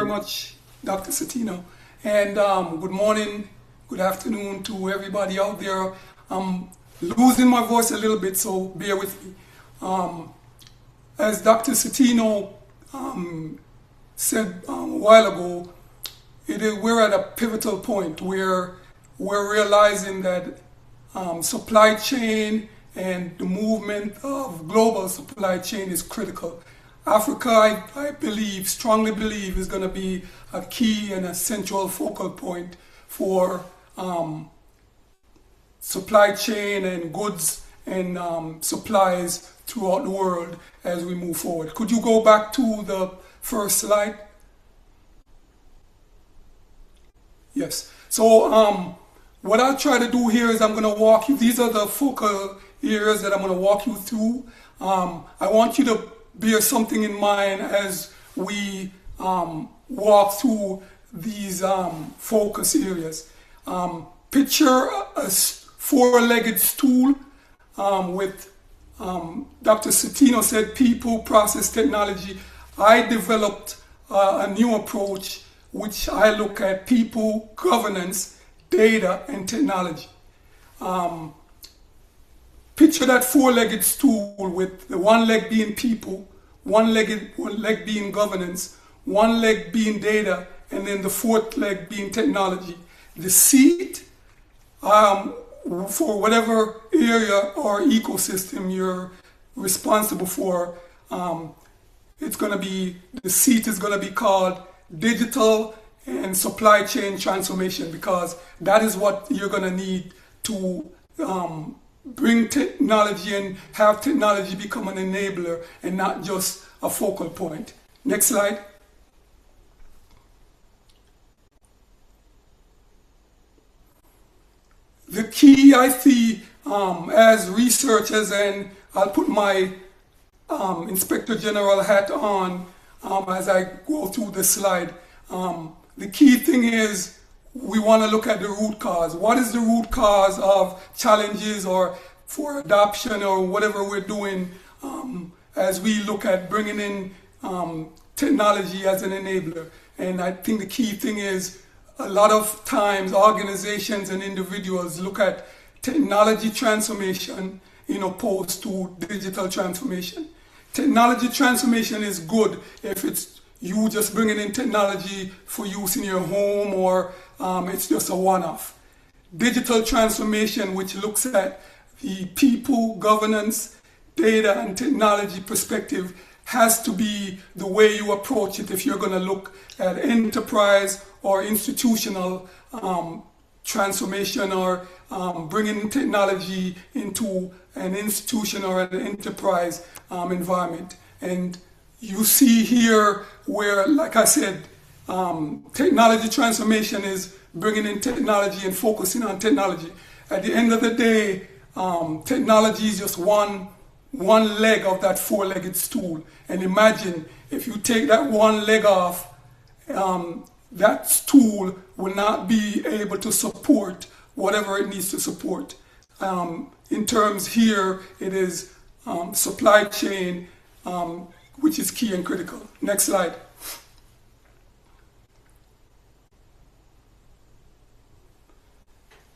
much, Dr. Satino. And good morning, good afternoon to everybody out there. I'm losing my voice a little bit, so bear with me. As Dr. Satino said a while ago, we're at a pivotal point where we're realizing that supply chain and the movement of global supply chain is critical. Africa, I believe, strongly believe, is going to be a key and a central focal point for supply chain and goods and supplies throughout the world as we move forward. Could you go back to the first slide? Yes. So what I'll try to do here is I'm going to walk you, these are the focal areas that I'm going to walk you through. I want you to bear something in mind as we walk through these focus areas. Picture a four-legged stool with, Dr. Satino said, people, process, technology. I developed a new approach which I look at people, governance, data, and technology. Picture that four-legged stool with the one leg being people, one leg being governance, one leg being data, and then the fourth leg being technology. The seat, for whatever area or ecosystem you're responsible for, it's going to be, the seat is going to be called digital and supply chain transformation, because that is what you're going to need to bring technology and have technology become an enabler and not just a focal point. Next slide. The key I see as researchers, and I'll put my Inspector General hat on as I go through the slide. The key thing is we want to look at the root cause. What is the root cause of challenges or for adoption or whatever we're doing as we look at bringing in technology as an enabler? And I think the key thing is a lot of times organizations and individuals look at technology transformation in opposed to digital transformation. Technology transformation is good if it's you just bringing in technology for use in your home or it's just a one-off. Digital transformation, which looks at the people, governance, data, and technology perspective, has to be the way you approach it if you're going to look at enterprise or institutional transformation or bringing technology into an institution or an enterprise environment. And you see here where, like I said, technology transformation is bringing in technology and focusing on technology. At the end of the day, technology is just one leg of that four-legged stool. And imagine if you take that one leg off, that stool will not be able to support whatever it needs to support. In terms here, it is supply chain, which is key and critical. Next slide.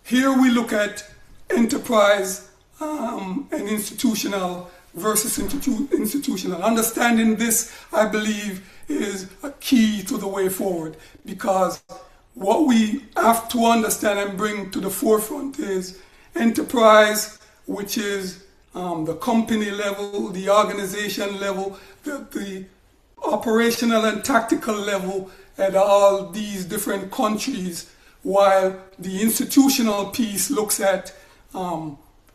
Here we look at enterprise and institutional versus institutional. Understanding this, I believe, is a key to the way forward, because what we have to understand and bring to the forefront is enterprise, which is the company level, the organization level, the operational and tactical level at all these different countries, while the institutional piece looks at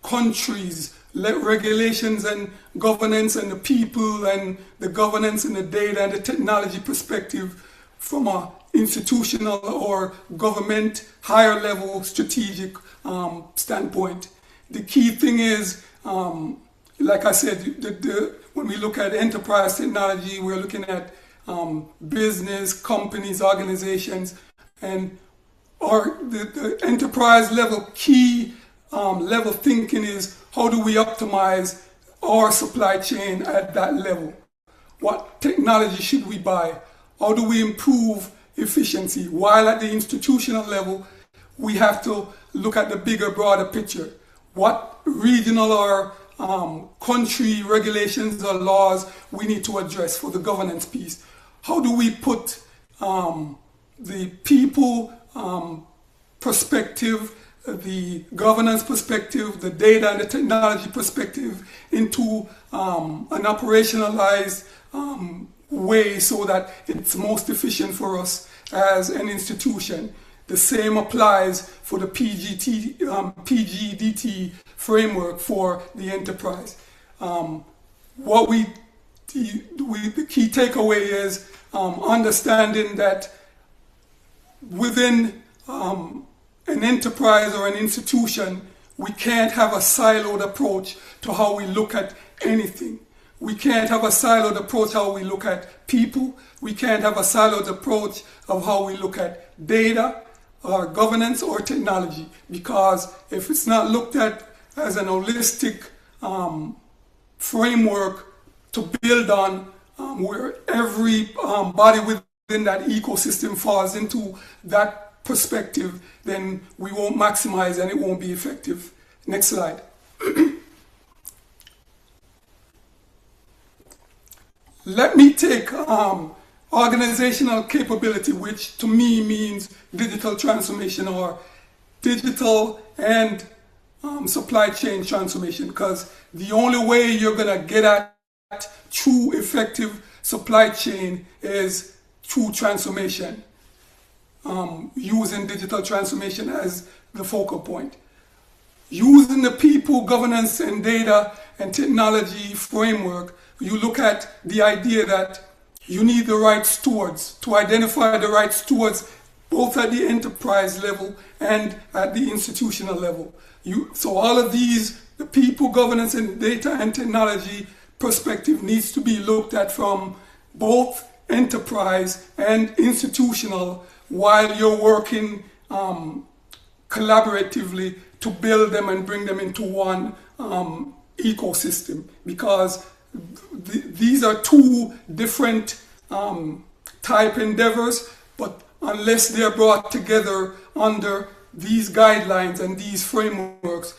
countries, regulations and governance and the people and the governance and the data and the technology perspective from a institutional or government higher level strategic standpoint. The key thing is, like I said, when we look at enterprise technology, we're looking at business, companies, organizations, and the enterprise level key level thinking is how do we optimize our supply chain at that level? What technology should we buy? How do we improve efficiency? While at the institutional level, we have to look at the bigger, broader picture. What regional or country regulations or laws we need to address for the governance piece? How do we put the people perspective, the governance perspective, the data and the technology perspective into an operationalized way so that it's most efficient for us as an institution? The same applies for the PGDT framework for the enterprise. The key takeaway is understanding that within an enterprise or an institution, we can't have a siloed approach to how we look at anything. We can't have a siloed approach how we look at people. We can't have a siloed approach of how we look at data or governance or technology, because if it's not looked at as an holistic framework to build on, where every body within that ecosystem falls into that perspective, then we won't maximize and it won't be effective. Next slide. Let me take organizational capability, which to me means digital transformation or digital and supply chain transformation, because the only way you're going to get at true effective supply chain is through transformation, using digital transformation as the focal point. Using the people, governance, and data and technology framework, you look at the idea that you need the right stewards to identify the right stewards both at the enterprise level and at the institutional level. So all of these, the people, governance, and data and technology perspective needs to be looked at from both enterprise and institutional while you're working collaboratively to build them and bring them into one ecosystem, because these are two different type endeavors, but unless they're brought together under these guidelines and these frameworks,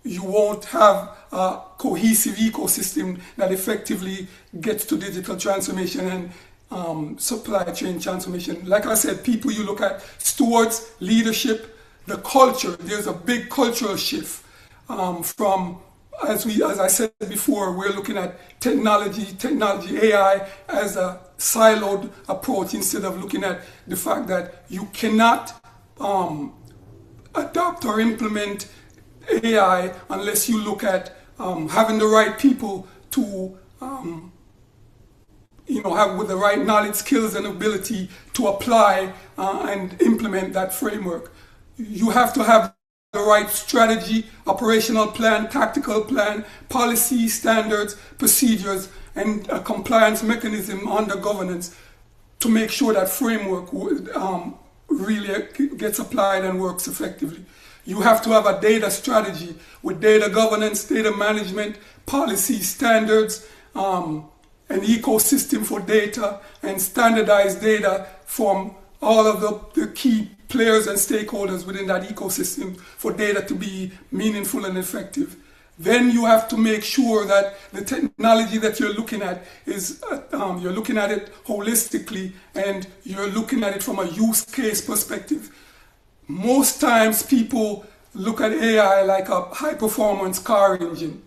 you won't have a cohesive ecosystem that effectively gets to digital transformation and supply chain transformation. Like I said, people, you look at stewards, leadership, the culture. There's a big cultural shift from, as I said before, we're looking at technology, AI as a siloed approach instead of looking at the fact that you cannot adopt or implement AI unless you look at having the right people to have with the right knowledge, skills, and ability to apply and implement that framework. You have to have the right strategy, operational plan, tactical plan, policy, standards, procedures, and a compliance mechanism under governance to make sure that framework really gets applied and works effectively. You have to have a data strategy with data governance, data management, policy, standards, an ecosystem for data, and standardized data from all of the key players and stakeholders within that ecosystem for data to be meaningful and effective. Then you have to make sure that the technology that you're looking at is, you're looking at it holistically and you're looking at it from a use case perspective. Most times people look at AI like a high performance car engine.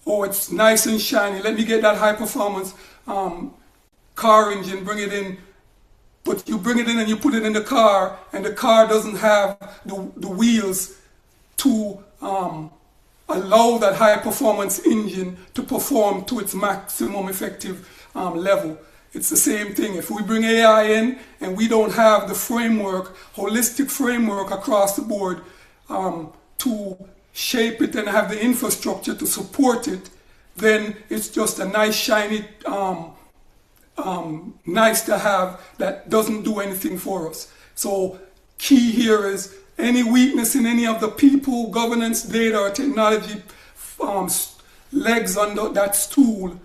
Oh, it's nice and shiny. Let me get that high performance car engine, bring it in. But you bring it in and you put it in the car, and the car doesn't have the wheels to allow that high performance engine to perform to its maximum effective level. It's the same thing. If we bring AI in and we don't have the framework, holistic framework across the board to shape it and have the infrastructure to support it, then it's just a nice, shiny, nice to have that doesn't do anything for us. So key here is any weakness in any of the people, governance, data, or technology legs under that stool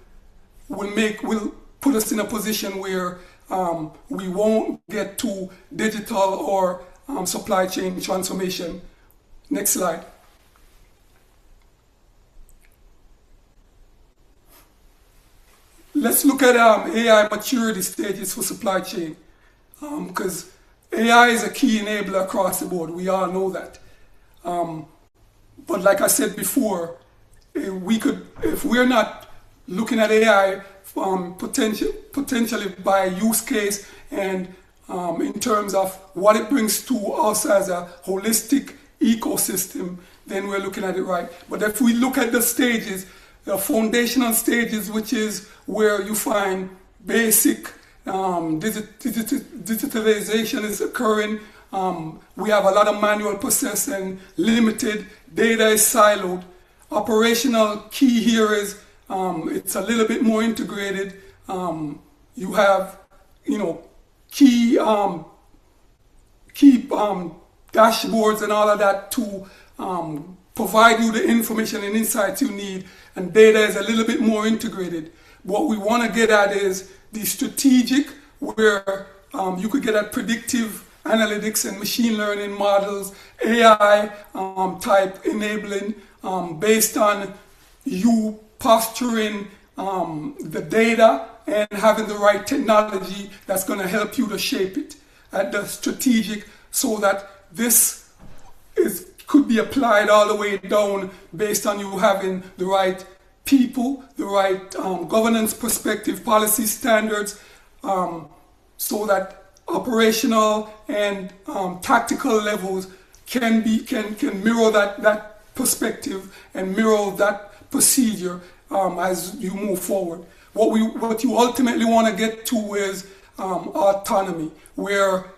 will put us in a position where we won't get to digital or supply chain transformation. Next slide. Let's look at AI maturity stages for supply chain, because AI is a key enabler across the board. We all know that. But like I said before, if we're not looking at AI potentially by use case and in terms of what it brings to us as a holistic ecosystem, then we're looking at it right. But if we look at the stages, the foundational stages, which is where you find basic digitalization is occurring. We have a lot of manual process and limited data is siloed. Operational key here is it's a little bit more integrated. You have, key dashboards and all of that to provide you the information and insights you need, and data is a little bit more integrated. What we want to get at is the strategic, where you could get at predictive analytics and machine learning models, AI type enabling, based on you posturing the data and having the right technology that's going to help you to shape it at the strategic, so that this could be applied all the way down based on you having the right people, the right governance perspective, policy standards, so that operational and tactical levels can mirror that perspective and mirror that procedure as you move forward. What you ultimately want to get to is autonomy, where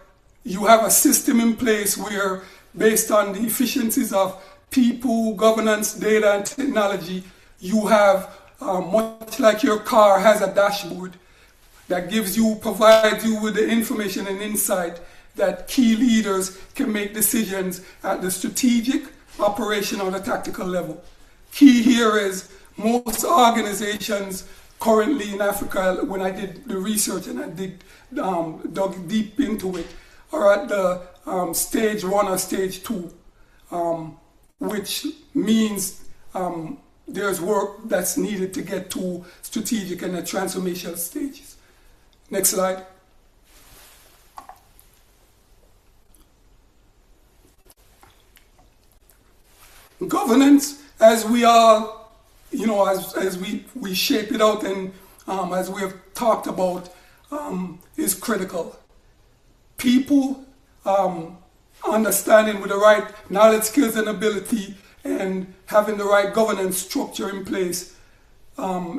you have a system in place where, based on the efficiencies of people, governance, data, and technology, you have, much like your car has a dashboard that provides you with the information and insight that key leaders can make decisions at the strategic, operational, or tactical level. Key here is most organizations currently in Africa, when I did the research and I dug deep into it, are at the stage 1 or stage 2, which means there's work that's needed to get to strategic and the transformational stages. Next slide. Governance, as we all, as we shape it out and as we have talked about, is critical. People understanding with the right knowledge, skills, and ability, and having the right governance structure in place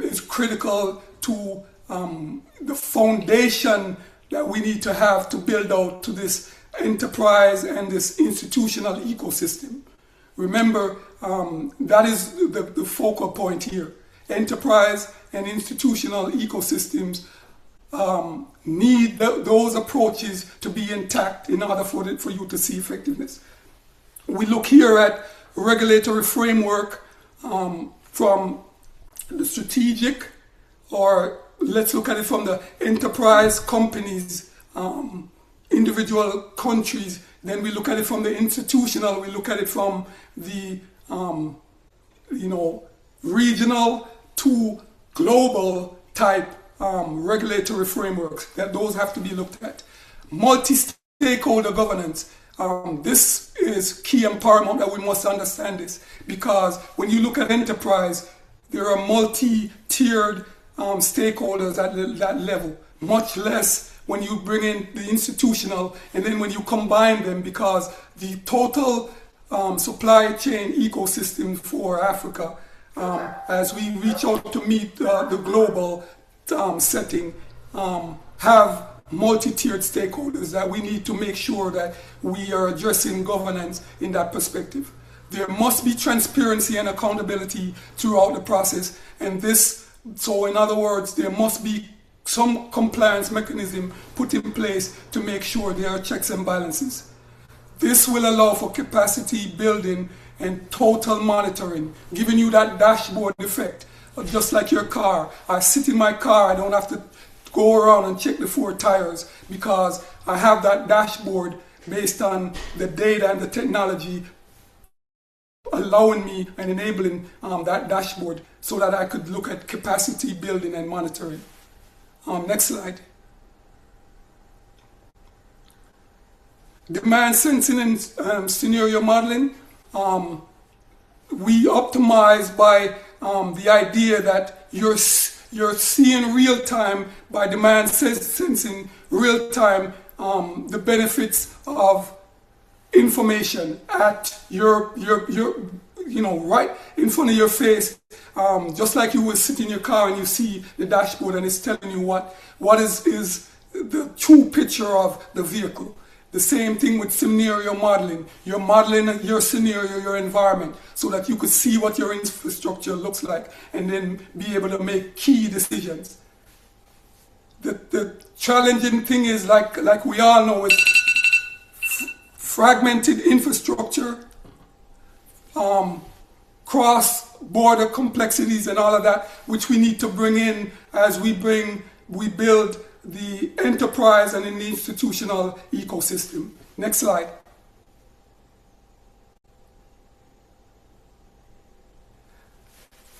is critical to the foundation that we need to have to build out to this enterprise and this institutional ecosystem. Remember, that is the focal point here. Enterprise and institutional ecosystems need those approaches to be intact in order for you to see effectiveness. We look here at regulatory framework from the strategic, or let's look at it from the enterprise regions, individual countries. Then we look at it from the institutional, we look at it from the regional to global type regulatory frameworks. Those have to be looked at. Multi-stakeholder governance. This is key and paramount that we must understand this, because when you look at enterprise, there are multi-tiered stakeholders at that level, much less when you bring in the institutional, and then when you combine them, because the total supply chain ecosystem for Africa, as we reach out to meet the global setting, have multi-tiered stakeholders that we need to make sure that we are addressing governance in that perspective. There must be transparency and accountability throughout the process, and so in other words, there must be some compliance mechanism put in place to make sure there are checks and balances. This will allow for capacity building and total monitoring, giving you that dashboard effect. Just like your car, I sit in my car, I don't have to go around and check the 4 tires, because I have that dashboard based on the data and the technology allowing me and enabling that dashboard so that I could look at capacity building and monitoring. Next slide. Demand sensing and scenario modeling. We optimize by the idea that you're seeing real time, by demand sensing real time, the benefits of information at your right in front of your face, just like you will sit in your car and you see the dashboard and it's telling you what is the true picture of the vehicle. The same thing with scenario modeling. You're modeling your scenario, your environment, so that you could see what your infrastructure looks like and then be able to make key decisions. The challenging thing is, like we all know, it's fragmented infrastructure, cross-border complexities and all of that, which we need to bring in as we build the enterprise and in the institutional ecosystem. Next slide.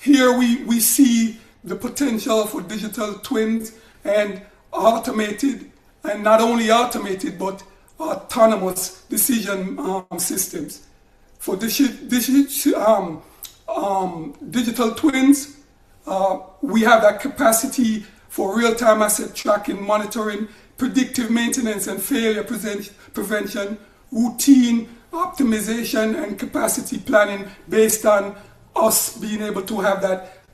Here we see the potential for digital twins and automated, and not only automated, but autonomous decision systems. For digital twins, we have that capacity for real-time asset tracking, monitoring, predictive maintenance and failure prevention, routine optimization and capacity planning based on us being able to have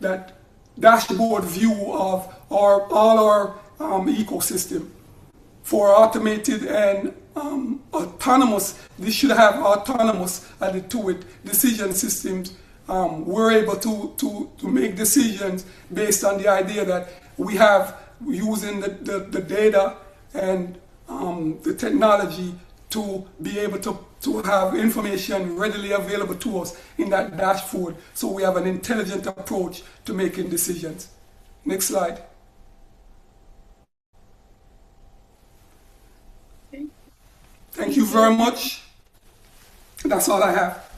that dashboard view of all our ecosystem. For automated and autonomous, this should have autonomous added to it, decision systems. We're able to make decisions based on the idea that we have, using the data and the technology, to be able to have information readily available to us in that dashboard, so we have an intelligent approach to making decisions. Next slide. Thank you very much. That's all I have.